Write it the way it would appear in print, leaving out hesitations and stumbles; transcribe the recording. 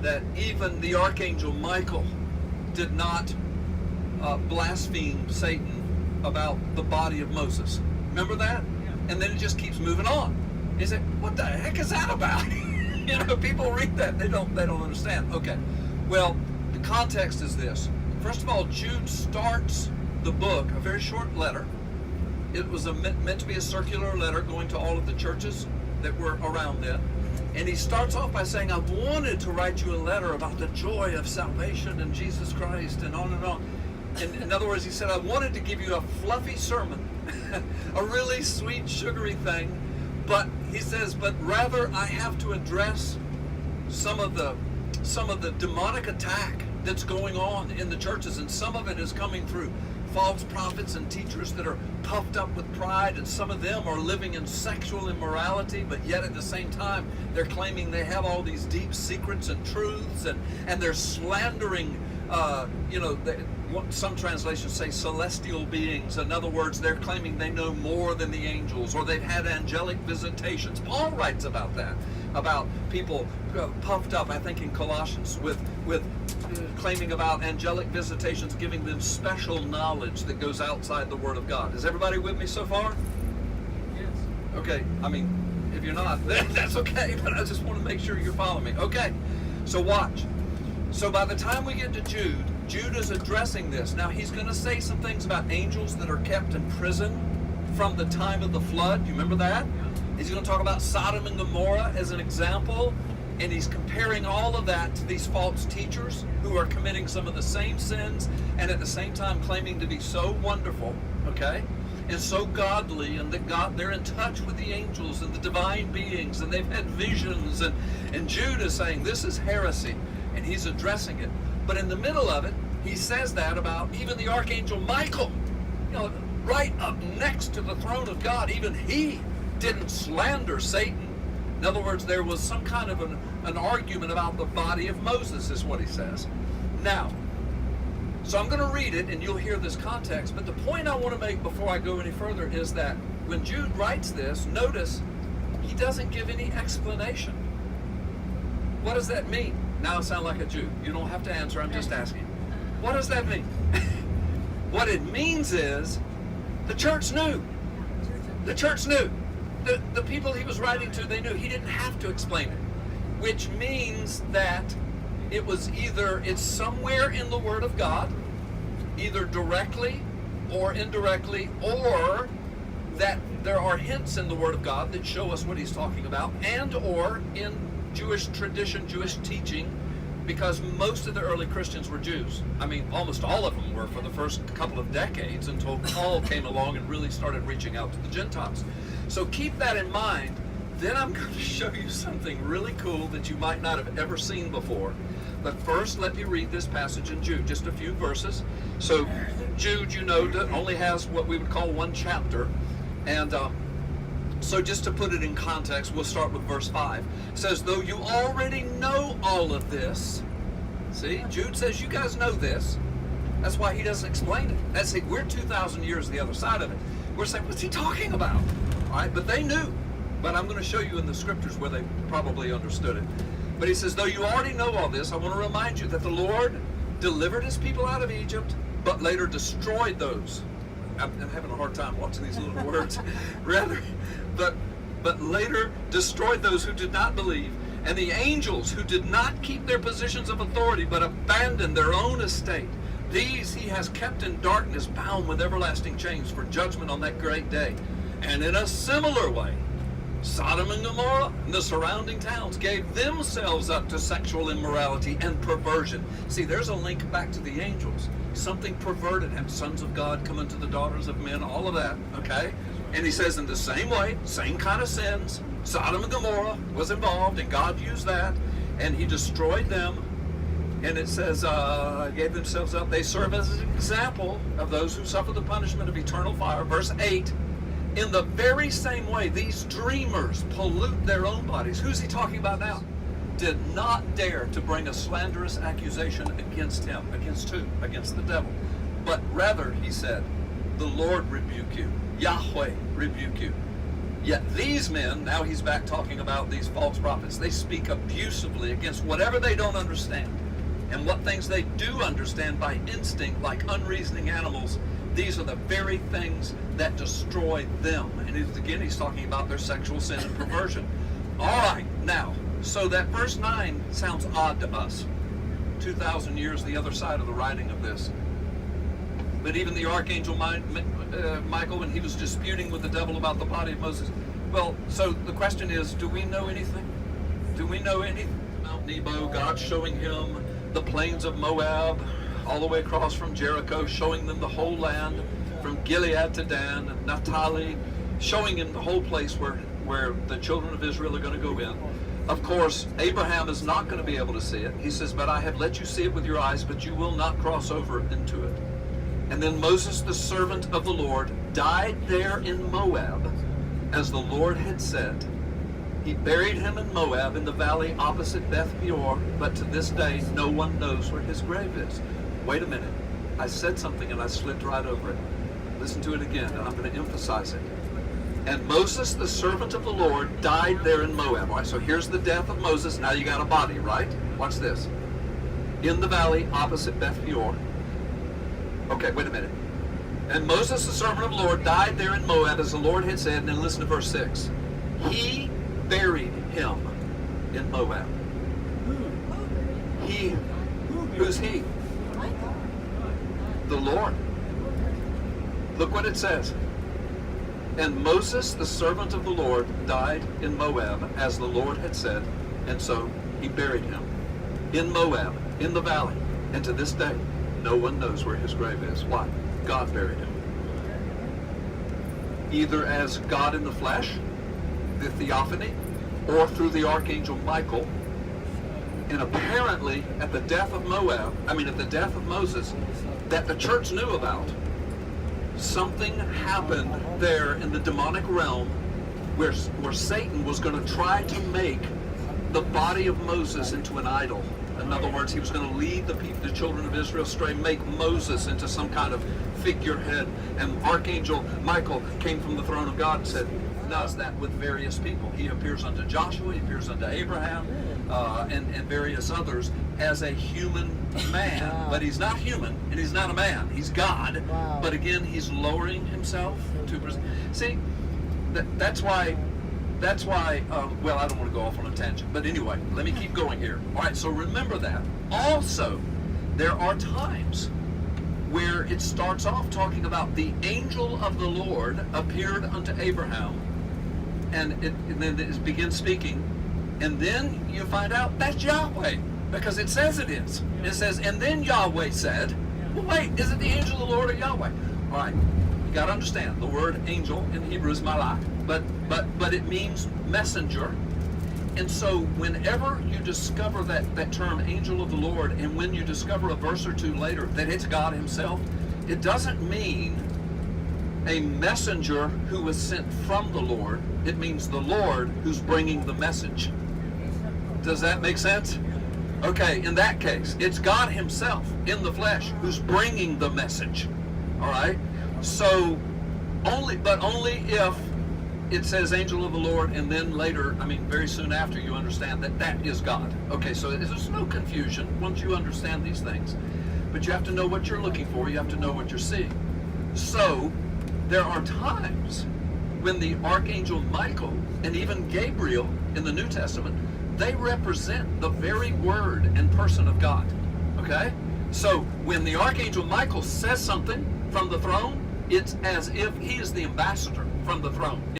that even the archangel Michael did not blaspheme Satan about the body of Moses. Remember that? Yeah. And then it just keeps moving on. You say, what the heck is that about? People read that and they don't understand. Okay. Well, the context is this. First of all, Jude starts the book, a very short letter. It was meant to be a circular letter going to all of the churches that were around then. And he starts off by saying, I wanted to write you a letter about the joy of salvation in Jesus Christ, and on and on. And in other words, he said, I wanted to give you a fluffy sermon, a really sweet, sugary thing. But he says, but rather I have to address some of the demonic attack that's going on in the churches, and some of it is coming through false prophets and teachers that are puffed up with pride, and some of them are living in sexual immorality, but yet at the same time they're claiming they have all these deep secrets and truths, and they're slandering some translations say celestial beings. In other words, they're claiming they know more than the angels, or they've had angelic visitations. Paul writes about that, about people puffed up, I think in Colossians, with claiming about angelic visitations, giving them special knowledge that goes outside the Word of God. Is everybody with me so far? Yes. Okay, I mean, if you're not, that's okay, but I just want to make sure you're following me. Okay, so watch. So by the time we get to Jude, Jude is addressing this. Now he's going to say some things about angels that are kept in prison from the time of the flood. You remember that? He's going to talk about Sodom and Gomorrah as an example. And he's comparing all of that to these false teachers who are committing some of the same sins and at the same time claiming to be so wonderful, okay, and so godly, and that they're in touch with the angels and the divine beings, and they've had visions. And Jude is saying this is heresy, and he's addressing it. But in the middle of it, he says that about even the archangel Michael, right up next to the throne of God. Even he didn't slander Satan. In other words, there was some kind of an argument about the body of Moses, is what he says. Now, so I'm going to read it, and you'll hear this context, but the point I want to make before I go any further is that when Jude writes this, notice he doesn't give any explanation. What does that mean? Now I sound like a Jew. You don't have to answer, I'm just asking. What does that mean? What it means is the church knew. The church knew. The people he was writing to, they knew. He didn't have to explain it, which means that it's somewhere in the Word of God, either directly or indirectly, or that there are hints in the Word of God that show us what he's talking about, and or in Jewish tradition, Jewish teaching, because most of the early Christians were Jews. I mean, almost all of them were for the first couple of decades until Paul came along and really started reaching out to the Gentiles. So keep that in mind. Then I'm going to show you something really cool that you might not have ever seen before. But first, let me read this passage in Jude, just a few verses. So Jude, only has what we would call one chapter. And so just to put it in context, we'll start with verse 5. It says, though you already know all of this. See, Jude says, you guys know this. That's why he doesn't explain it. We're 2,000 years the other side of it. We're saying, what's he talking about? All right, but they knew. But I'm going to show you in the scriptures where they probably understood it. But he says, though you already know all this, I want to remind you that the Lord delivered his people out of Egypt, but later destroyed those. I'm having a hard time watching these little words. But later destroyed those who did not believe, and the angels who did not keep their positions of authority, but abandoned their own estate. These he has kept in darkness, bound with everlasting chains for judgment on that great day. And in a similar way, Sodom and Gomorrah and the surrounding towns gave themselves up to sexual immorality and perversion. See, there's a link back to the angels. Something perverted, and sons of God come into the daughters of men, all of that, okay? And he says in the same way, same kind of sins, Sodom and Gomorrah was involved, and God used that, and he destroyed them. And it says, gave themselves up. They serve as an example of those who suffer the punishment of eternal fire. Verse 8, in the very same way, these dreamers pollute their own bodies. Who's he talking about now? Did not dare to bring a slanderous accusation against him. Against who? Against the devil. But rather, he said, the Lord rebuke you. Yahweh rebuke you. Yet these men, now he's back talking about these false prophets, they speak abusively against whatever they don't understand. And what things they do understand by instinct, like unreasoning animals, these are the very things that destroy them. And he's talking about their sexual sin and perversion. All right, now, so that verse 9 sounds odd to us. 2,000 years the other side of the writing of this. But even the archangel Michael, when he was disputing with the devil about the body of Moses, well, so the question is, do we know anything? Do we know anything? Mount Nebo, God showing him the plains of Moab, all the way across from Jericho, showing them the whole land, from Gilead to Dan, Naphtali, showing him the whole place where the children of Israel are going to go in. Of course, Abraham is not going to be able to see it. He says, but I have let you see it with your eyes, but you will not cross over into it. And then Moses, the servant of the Lord, died there in Moab, as the Lord had said. He buried him in Moab in the valley opposite Beth Peor, but to this day no one knows where his grave is. Wait a minute. I said something and I slipped right over it. Listen to it again, and I'm going to emphasize it. And Moses, the servant of the Lord, died there in Moab. All right, so here's the death of Moses. Now you got a body, right? Watch this. In the valley opposite Beth Peor. Okay, wait a minute. And Moses, the servant of the Lord, died there in Moab, as the Lord had said. And then listen to verse 6. He buried him in Moab. He. Who's he? The Lord. Look what it says. And Moses, the servant of the Lord, died in Moab, as the Lord had said. And so he buried him in Moab, in the valley. And to this day, no one knows where his grave is. Why? God buried him. Either as God in the flesh, the theophany, or through the archangel Michael. And apparently, at the death of at the death of Moses, that the church knew about, something happened there in the demonic realm where Satan was going to try to make the body of Moses into an idol. In other words, he was going to lead the children of Israel astray, make Moses into some kind of figurehead. And Archangel Michael came from the throne of God and said, does that with various people. He appears unto Joshua, he appears unto Abraham, and various others as a human man. Wow. But he's not human, and he's not a man. He's God. Wow. But again, he's lowering himself to... See, that's why, well, I don't want to go off on a tangent. But anyway, let me keep going here. All right, so remember that. Also, there are times where it starts off talking about the angel of the Lord appeared unto Abraham, and then it begins speaking, and then you find out that's Yahweh, because it says it is. It says, and then Yahweh said, well, wait, is it the angel of the Lord or Yahweh? All right, you got to understand, the word angel in Hebrew is malach, but it means messenger. And so whenever you discover that term, angel of the Lord, and when you discover a verse or two later that it's God himself, it doesn't mean a messenger who was sent from the Lord. It means the Lord who's bringing the message. Does that make sense? Okay, in that case, it's God himself in the flesh who's bringing the message. All right? So, only if it says angel of the Lord, and then later, very soon after, you understand that is God. Okay, so there's no confusion once you understand these things. But you have to know what you're looking for. You have to know what you're seeing. So, there are times when the archangel Michael and even Gabriel in the New Testament, they represent the very word and person of God. Okay? So, when the archangel Michael says something from the throne, it's as if he is the ambassador from the throne.